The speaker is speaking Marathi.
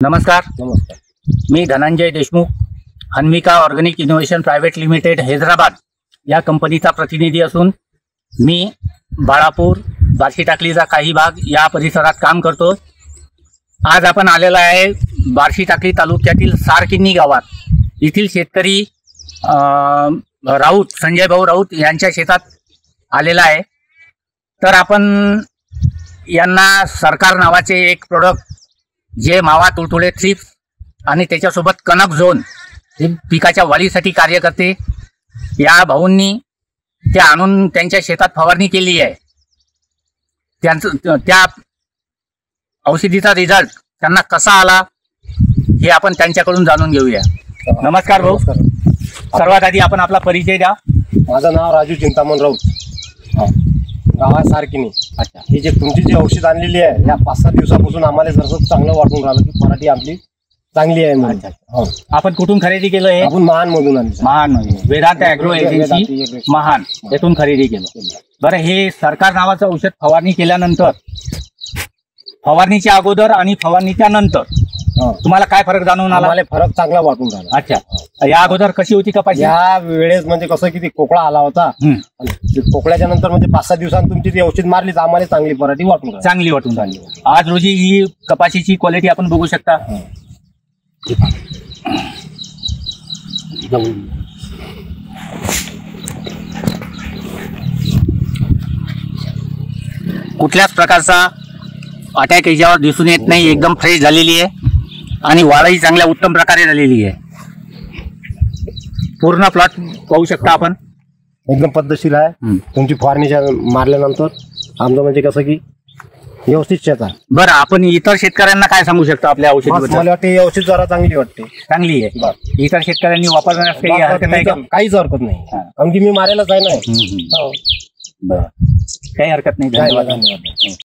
नमस्कार. मी Dhananjay Deshmukh, Anvika organic innovation private limited Hyderabad या कंपनीचा प्रतिनिधी असून मी बाळापूर, बार्शी टाकलीचा काही भाग या परिसरात काम करतो. आज आपण आलेला आहे बार्शी टाकली तालुक्यातील सारकिन्नी गावात. येथील शेतकरी राऊत, संजय भाऊ राऊत यांच्या शेतात आलेला आहे. तर आपण यांना सरकार नावाचे एक प्रोडक्ट जे मावा तुडतुडे थ्रिप्स आणि त्याच्यासोबत कनक झोन हे पिकाच्या वाढीसाठी कार्य करते, या भाऊंनी ते आणून त्यांच्या शेतात फवारणी केली आहे. त्या औषधीचा रिझल्ट त्यांना कसा आला हे आपण त्यांच्याकडून जाणून घेऊया. नमस्कार भाऊ. सर्वात आधी आपण आपला परिचय द्या. माझं नाव राजू चिंतामण राऊत, गाव आहे सारकिन्नी. अच्छा. ही जे तुमची जी औषध आणलेली आहे या 5-7 दिवसापासून आम्हाला जसं चांगलं वाटून राहिलं की पराठी आपली चांगली आहे म्हणून. आपण कुठून खरेदी केलं हे? आपण महानमधून आणली. महान वेदांत ॲग्रो एजन्सी महान येथून खरेदी केलं. बरं, हे सरकार नावाचं औषध फवारणी केल्यानंतर, फवारणीच्या अगोदर आणि फवारणीच्या नंतर तुम्हाला काय फरक जाणवून आला? आम्हाला फरक चांगला वाटून राहिला. अच्छा. या अगोदर कशी होती कपाशी? या वेळेस म्हणजे कसं की खोकळा आला होता. आणि खोकळ्याच्या नंतर म्हणजे 5-7 दिवसांनी तुमची ती औषध मारली तर आम्हाला चांगली पराठी वाटून राहिली. चांगली वाटून राहिली. आज रोजी ही कपाशीची क्वालिटी आपण बघू शकता. कुठल्याच प्रकारचा अटॅक याच्यावर दिसून येत नाही. एकदम फ्रेश झालेली आहे आणि वाढही चांगल्या उत्तम प्रकारे झालेली आहे. पूर्ण प्लॉट पाहू शकता आपण. एकदम पद्धतशीर आहे. तुमची फवारणीच्या मारल्यानंतर आमचं म्हणजे कसं की व्यवस्थित शेत आहे. बरं, आपण इतर शेतकऱ्यांना काय सांगू शकतो आपल्या औषधाबद्दल? मला वाटते ही औषध जरा चांगली वाटते. चांगली आहे. इतर शेतकऱ्यांनी वापरण्यास काही हरकत नाही का? काहीच हरकत नाही, कारण की मी मारायलाच आहे ना. बरं, काही हरकत नाही. धन्यवाद.